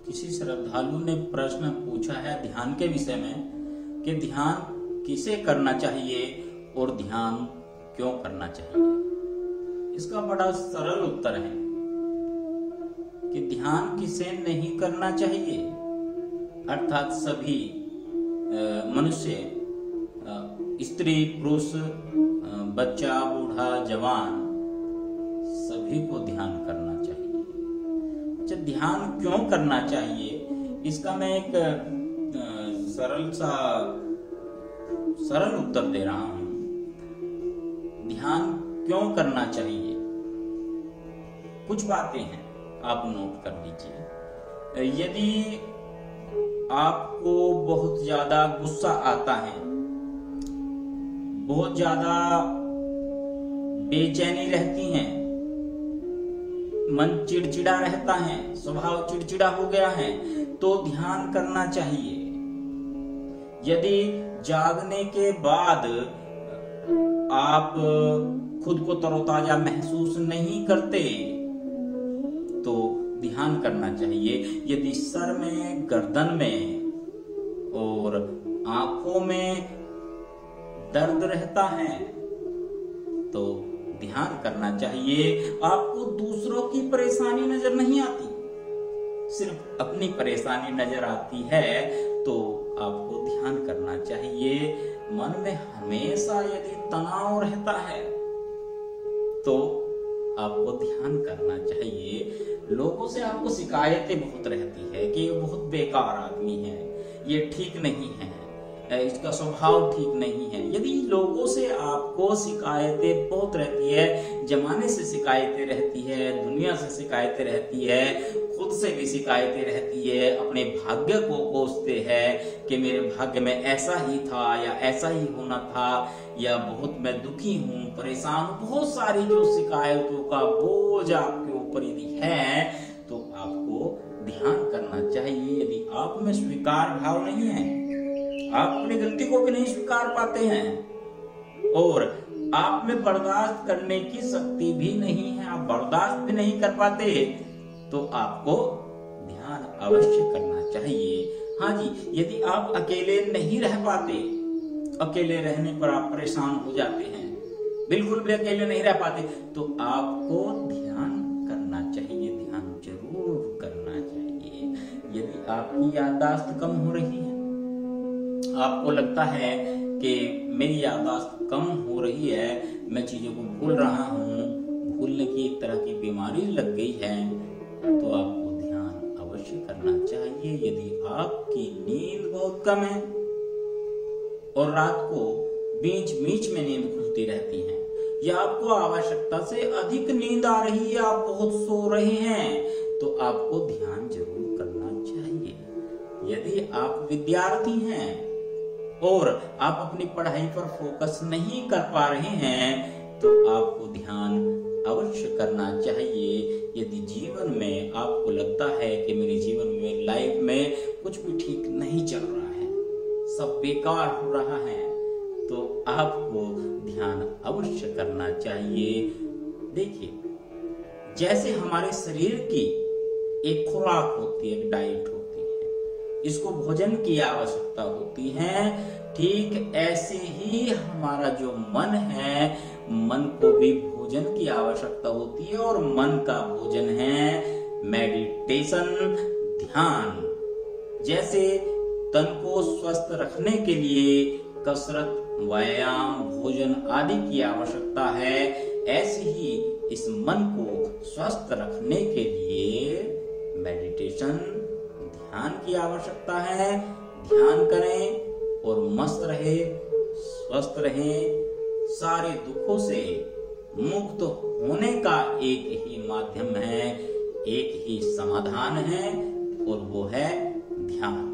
किसी श्रद्धालु ने प्रश्न पूछा है ध्यान के विषय में कि ध्यान किसे करना चाहिए और ध्यान क्यों करना चाहिए। इसका बड़ा सरल उत्तर है कि ध्यान किसे नहीं करना चाहिए, अर्थात सभी मनुष्य, स्त्री पुरुष, बच्चा बूढ़ा जवान, सभी को ध्यान करना चाहिए। अच्छा, ध्यान क्यों करना चाहिए, इसका मैं एक सरल उत्तर दे रहा हूं। ध्यान क्यों करना चाहिए, कुछ बातें हैं, आप नोट कर लीजिए। यदि आपको बहुत ज्यादा गुस्सा आता है, बहुत ज्यादा बेचैनी रहती है, मन चिड़चिड़ा रहता है, स्वभाव चिड़चिड़ा हो गया है, तो ध्यान करना चाहिए। यदि जागने के बाद आप खुद को तरोताजा महसूस नहीं करते तो ध्यान करना चाहिए। यदि सर में, गर्दन में और आंखों में दर्द रहता है तो ध्यान करना चाहिए। आपको दूसरों की परेशानी नजर नहीं आती, सिर्फ अपनी परेशानी नजर आती है तो आपको ध्यान करना चाहिए। मन में हमेशा यदि तनाव रहता है तो आपको ध्यान करना चाहिए। लोगों से आपको शिकायतें बहुत रहती है कि ये बहुत बेकार आदमी है, ये ठीक नहीं है, इसका स्वभाव ठीक नहीं है। यदि लोगों से आपको शिकायतें बहुत रहती है, जमाने से शिकायतें रहती है, दुनिया से शिकायतें रहती है, खुद से भी शिकायतें रहती है, अपने भाग्य को कोसते हैं कि मेरे भाग्य में ऐसा ही था या ऐसा ही होना था, या बहुत मैं दुखी हूं, परेशान हूं, बहुत सारी जो शिकायतों का बोझ आपके ऊपर यदि है तो आपको ध्यान करना चाहिए। यदि आप में स्वीकार भाव नहीं है, आप अपनी गलती को भी नहीं स्वीकार पाते हैं और आप में बर्दाश्त करने की शक्ति भी नहीं है, आप बर्दाश्त भी नहीं कर पाते, तो आपको ध्यान अवश्य करना चाहिए। हाँ जी, यदि आप अकेले नहीं रह पाते, अकेले रहने पर आप परेशान हो जाते हैं, बिल्कुल भी अकेले नहीं रह पाते, तो आपको ध्यान करना चाहिए, ध्यान जरूर करना चाहिए। यदि आपकी याददाश्त कम हो रही है, आपको लगता है कि मेरी याददाश्त कम हो रही है, मैं चीजों को भूल रहा हूँ, भूलने की एक तरह की बीमारी लग गई है, तो आपको ध्यान अवश्य करना चाहिए। यदि आपकी नींद बहुत कम है और रात को बीच बीच में नींद खुलती रहती है, या आपको आवश्यकता से अधिक नींद आ रही है, आप बहुत सो रहे हैं, तो आपको ध्यान जरूर करना चाहिए। यदि आप विद्यार्थी हैं और आप अपनी पढ़ाई पर फोकस नहीं कर पा रहे हैं तो आपको ध्यान अवश्य करना चाहिए। यदि जीवन में आपको लगता है कि मेरे जीवन में, लाइफ में कुछ भी ठीक नहीं चल रहा है, सब बेकार हो रहा है, तो आपको ध्यान अवश्य करना चाहिए। देखिए, जैसे हमारे शरीर की एक खुराक होती है, एक डाइट होती है, इसको भोजन की आवश्यकता होती है, ठीक ऐसे ही हमारा जो मन है, मन को भी भोजन की आवश्यकता होती है, और मन का भोजन है मेडिटेशन, ध्यान। जैसे तन को स्वस्थ रखने के लिए कसरत, व्यायाम, भोजन आदि की आवश्यकता है, ऐसे ही इस मन को स्वस्थ रखने के लिए मेडिटेशन, ध्यान की आवश्यकता है। ध्यान करें और मस्त रहे, स्वस्थ रहे, सारे दुखों से मुक्त होने का एक ही माध्यम है, एक ही समाधान है, और वो है ध्यान।